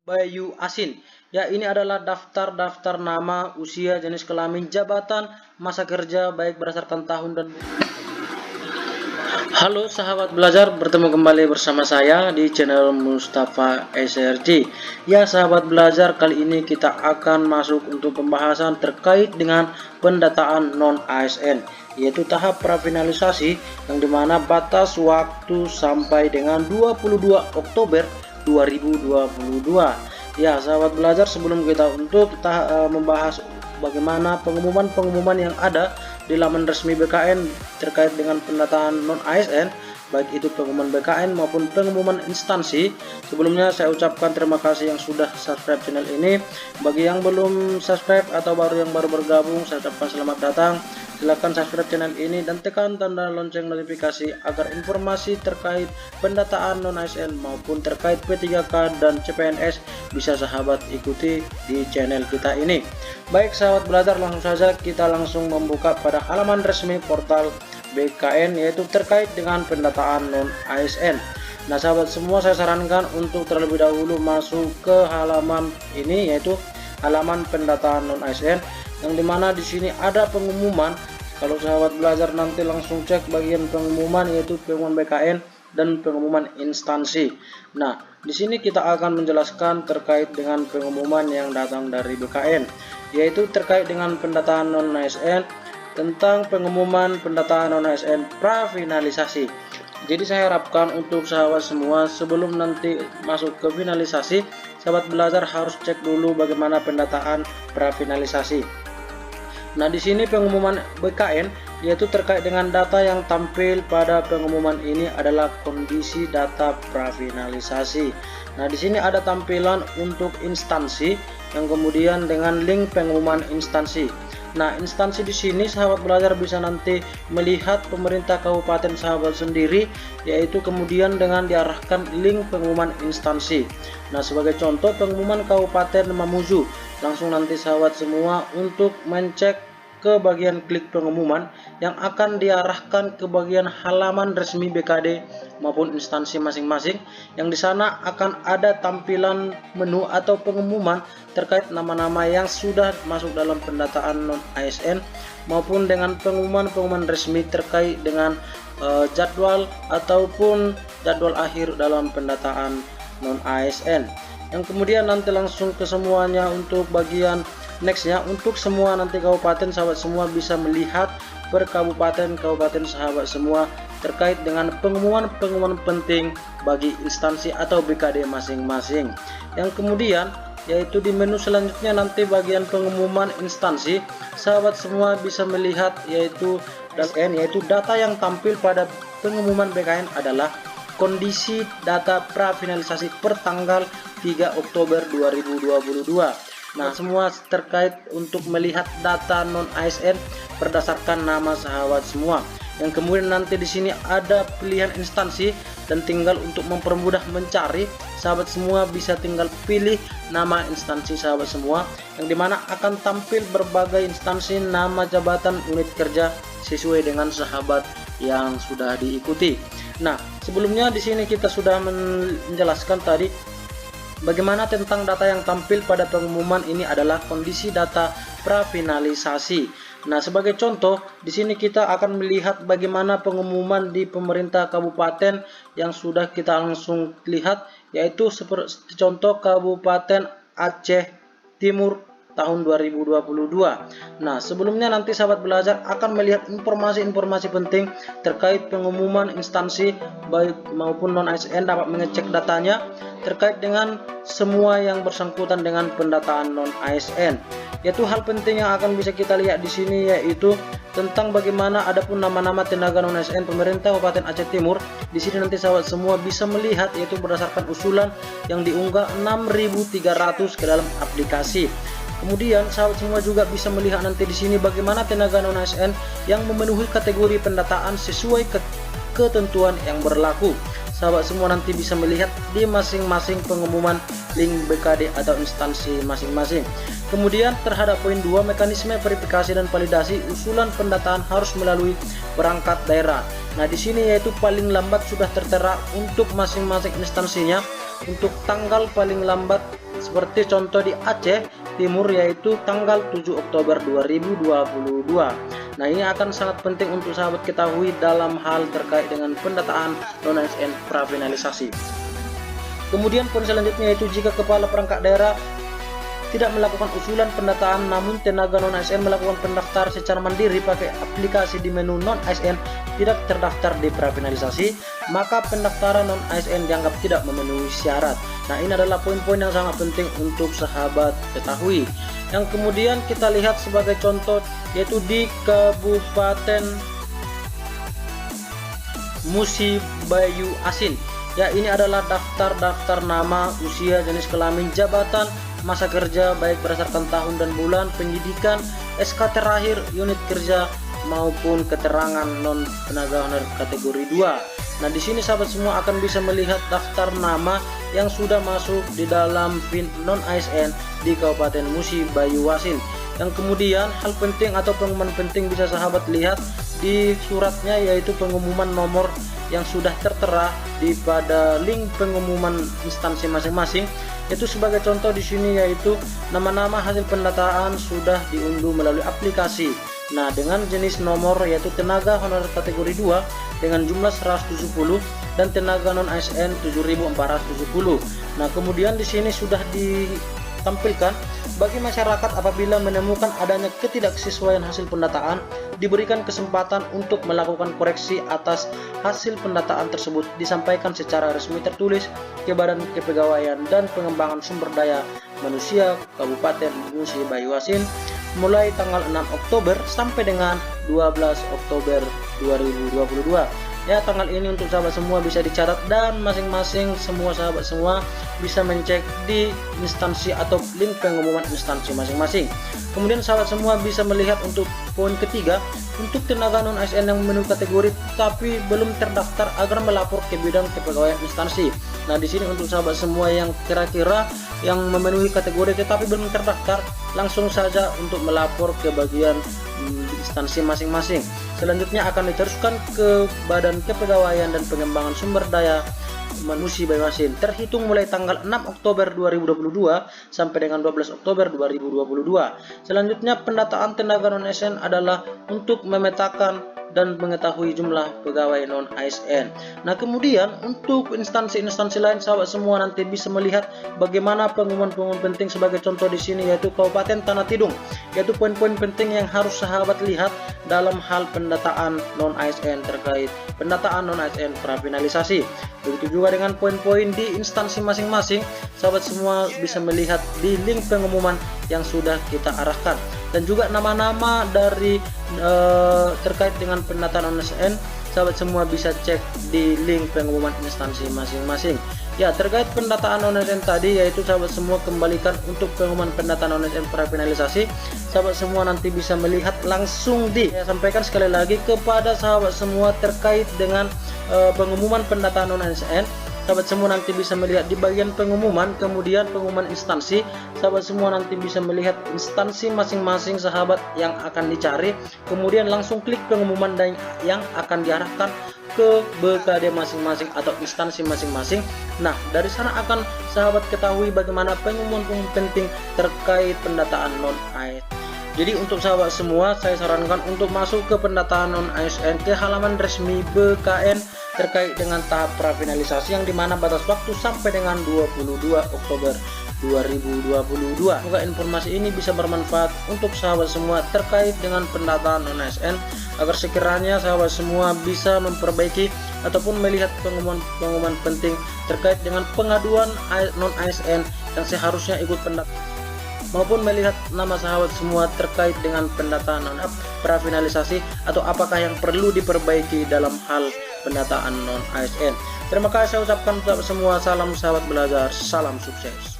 Bayu Asin. Ya, ini adalah daftar nama, usia, jenis kelamin, jabatan, masa kerja baik berdasarkan tahun dan. Halo sahabat belajar, bertemu kembali bersama saya di channel Mustafa SRC. Ya sahabat belajar, kali ini kita akan masuk untuk pembahasan terkait dengan pendataan non-ASN, yaitu tahap prafinalisasi yang dimana batas waktu sampai dengan 22 Oktober 2022. Ya sahabat belajar, sebelum kita membahas bagaimana pengumuman yang ada di laman resmi BKN terkait dengan pendataan non-ASN, baik itu pengumuman BKN maupun pengumuman instansi. Sebelumnya saya ucapkan terima kasih yang sudah subscribe channel ini. Bagi yang belum subscribe atau yang baru bergabung, saya ucapkan selamat datang. Silahkan subscribe channel ini dan tekan tanda lonceng notifikasi agar informasi terkait pendataan non-ASN maupun terkait P3K dan CPNS bisa sahabat ikuti di channel kita ini. Baik sahabat belajar, langsung saja kita langsung membuka pada halaman resmi portal BKN, yaitu terkait dengan pendataan non-ASN. Nah sahabat semua, saya sarankan untuk terlebih dahulu masuk ke halaman ini, yaitu halaman pendataan non-ASN, yang dimana di sini ada pengumuman. Kalau sahabat belajar nanti langsung cek bagian pengumuman, yaitu pengumuman BKN dan pengumuman instansi. Nah, di sini kita akan menjelaskan terkait dengan pengumuman yang datang dari BKN, yaitu terkait dengan pendataan non-ASN, tentang pengumuman pendataan non-ASN prafinalisasi. Jadi saya harapkan untuk sahabat semua, sebelum nanti masuk ke finalisasi, sahabat belajar harus cek dulu bagaimana pendataan prafinalisasi. Nah, di sini pengumuman BKN yaitu terkait dengan data yang tampil pada pengumuman ini adalah kondisi data prafinalisasi. Nah, di sini ada tampilan untuk instansi yang kemudian dengan link pengumuman instansi. Nah, instansi di sini sahabat belajar bisa nanti melihat pemerintah kabupaten sahabat sendiri, yaitu kemudian dengan diarahkan link pengumuman instansi. Nah, sebagai contoh pengumuman Kabupaten Mamuju, langsung nanti sahabat semua untuk mencek ke bagian klik pengumuman yang akan diarahkan ke bagian halaman resmi BKD maupun instansi masing-masing, yang di sana akan ada tampilan menu atau pengumuman terkait nama-nama yang sudah masuk dalam pendataan non-ASN maupun dengan pengumuman resmi terkait dengan jadwal ataupun jadwal akhir dalam pendataan non-ASN. Yang kemudian nanti langsung ke semuanya untuk bagian nextnya, untuk semua nanti kabupaten sahabat semua bisa melihat per kabupaten sahabat semua terkait dengan pengumuman penting bagi instansi atau BKD masing-masing. Yang kemudian yaitu di menu selanjutnya nanti bagian pengumuman instansi, sahabat semua bisa melihat yaitu data yang tampil pada pengumuman BKN adalah kondisi data prafinalisasi per tanggal 3 Oktober 2022. Nah, semua terkait untuk melihat data non-ASN berdasarkan nama sahabat semua. Yang kemudian nanti di sini ada pilihan instansi dan tinggal untuk mempermudah mencari, sahabat semua bisa tinggal pilih nama instansi sahabat semua, yang dimana akan tampil berbagai instansi, nama, jabatan, unit kerja sesuai dengan sahabat yang sudah diikuti. Nah, sebelumnya di sini kita sudah menjelaskan tadi bagaimana tentang data yang tampil pada pengumuman ini adalah kondisi data prafinalisasi. Nah, sebagai contoh di sini kita akan melihat bagaimana pengumuman di pemerintah kabupaten yang sudah kita langsung lihat, yaitu seperti contoh Kabupaten Aceh Timur tahun 2022. Nah, sebelumnya nanti sahabat belajar akan melihat informasi-informasi penting terkait pengumuman instansi baik maupun non-ASN, dapat mengecek datanya terkait dengan semua yang bersangkutan dengan pendataan non-ASN. Yaitu hal penting yang akan bisa kita lihat di sini, yaitu tentang bagaimana adapun nama-nama tenaga non-ASN pemerintah Kabupaten Aceh Timur. Di sini nanti sahabat semua bisa melihat yaitu berdasarkan usulan yang diunggah 6.300 ke dalam aplikasi. Kemudian sahabat semua juga bisa melihat nanti di sini bagaimana tenaga non-ASN yang memenuhi kategori pendataan sesuai ketentuan yang berlaku. Sahabat semua nanti bisa melihat di masing-masing pengumuman link BKD atau instansi masing-masing. Kemudian terhadap poin 2, mekanisme verifikasi dan validasi usulan pendataan harus melalui perangkat daerah. Nah, di sini yaitu paling lambat sudah tertera untuk masing-masing instansinya, untuk tanggal paling lambat seperti contoh di Aceh Timur yaitu tanggal 7 Oktober 2022. Nah, ini akan sangat penting untuk sahabat ketahui dalam hal terkait dengan pendataan non-ASN prafinalisasi. Kemudian poin selanjutnya yaitu jika kepala perangkat daerah tidak melakukan usulan pendataan namun tenaga non-ASN melakukan pendaftar secara mandiri pakai aplikasi di menu non-ASN tidak terdaftar di prafinalisasi, maka pendaftaran non-ASN dianggap tidak memenuhi syarat. Nah, ini adalah poin-poin yang sangat penting untuk sahabat ketahui. Yang kemudian kita lihat sebagai contoh yaitu di Kabupaten Musi Bayu Asin. Ya, ini adalah daftar nama, usia, jenis kelamin, jabatan, masa kerja baik berdasarkan tahun dan bulan, pendidikan, SK terakhir, unit kerja maupun keterangan non tenaga honor kategori 2. Nah, di sini sahabat semua akan bisa melihat daftar nama yang sudah masuk di dalam PIN non ASN di Kabupaten Musi Bayu Asin. Yang kemudian hal penting atau pengumuman penting bisa sahabat lihat di suratnya yaitu pengumuman nomor yang sudah tertera di pada link pengumuman instansi masing-masing. Itu sebagai contoh di sini yaitu nama-nama hasil pendataan sudah diunduh melalui aplikasi. Nah, dengan jenis nomor yaitu tenaga honor kategori 2 dengan jumlah 170 dan tenaga non ASN 7.470. Nah, kemudian di sini sudah ditampilkan bagi masyarakat apabila menemukan adanya ketidaksesuaian hasil pendataan diberikan kesempatan untuk melakukan koreksi atas hasil pendataan tersebut disampaikan secara resmi tertulis ke Badan Kepegawaian dan Pengembangan Sumber Daya Manusia Kabupaten Musi Bayu Asin mulai tanggal 6 Oktober sampai dengan 12 Oktober 2022. Ya, tanggal ini untuk sahabat semua bisa dicatat dan masing-masing semua sahabat semua bisa mencek di instansi atau link pengumuman instansi masing-masing. Kemudian sahabat semua bisa melihat untuk poin ketiga, untuk tenaga non ASN yang memenuhi kategori tapi belum terdaftar agar melapor ke bidang kepegawaian instansi. Nah, di sini untuk sahabat semua yang kira-kira yang memenuhi kategori tetapi belum terdaftar, langsung saja untuk melapor ke bagian instansi masing-masing. Selanjutnya akan diteruskan ke Badan Kepegawaian dan Pengembangan Sumber Daya Manusia Bayu Asin terhitung mulai tanggal 6 Oktober 2022 sampai dengan 12 Oktober 2022. Selanjutnya pendataan tenaga non ASN adalah untuk memetakan dan mengetahui jumlah pegawai non ASN. Nah, kemudian untuk instansi-instansi lain sahabat semua nanti bisa melihat bagaimana pengumuman-pengumuman penting sebagai contoh di sini yaitu Kabupaten Tanah Tidung, yaitu poin-poin penting yang harus sahabat lihat dalam hal pendataan non ASN terkait pendataan non ASN prafinalisasi. Begitu juga dengan poin-poin di instansi masing-masing, sahabat semua bisa melihat di link pengumuman yang sudah kita arahkan. Dan juga nama-nama dari terkait dengan pendataan non-ASN, sahabat semua bisa cek di link pengumuman instansi masing-masing. Ya, terkait pendataan non-ASN tadi yaitu sahabat semua kembalikan untuk pengumuman pendataan non-ASN prafinalisasi, sahabat semua nanti bisa melihat langsung saya sampaikan sekali lagi kepada sahabat semua terkait dengan pengumuman pendataan non-ASN. Sahabat semua nanti bisa melihat di bagian pengumuman, kemudian pengumuman instansi. Sahabat semua nanti bisa melihat instansi masing-masing sahabat yang akan dicari, kemudian langsung klik pengumuman dan yang akan diarahkan ke BKD masing-masing atau instansi masing-masing. Nah, dari sana akan sahabat ketahui bagaimana pengumuman penting terkait pendataan non-ASN. Jadi untuk sahabat semua, saya sarankan untuk masuk ke pendataan non-ASN ke halaman resmi BKN terkait dengan tahap prafinalisasi yang dimana batas waktu sampai dengan 22 Oktober 2022. Semoga informasi ini bisa bermanfaat untuk sahabat semua terkait dengan pendataan non-ASN agar sekiranya sahabat semua bisa memperbaiki ataupun melihat pengumuman penting terkait dengan pengaduan non-ASN yang seharusnya ikut pendataan maupun melihat nama sahabat semua terkait dengan pendataan prafinalisasi atau apakah yang perlu diperbaiki dalam hal pendataan non-ASN. Terima kasih saya ucapkan untuk semua. Salam sahabat belajar, salam sukses.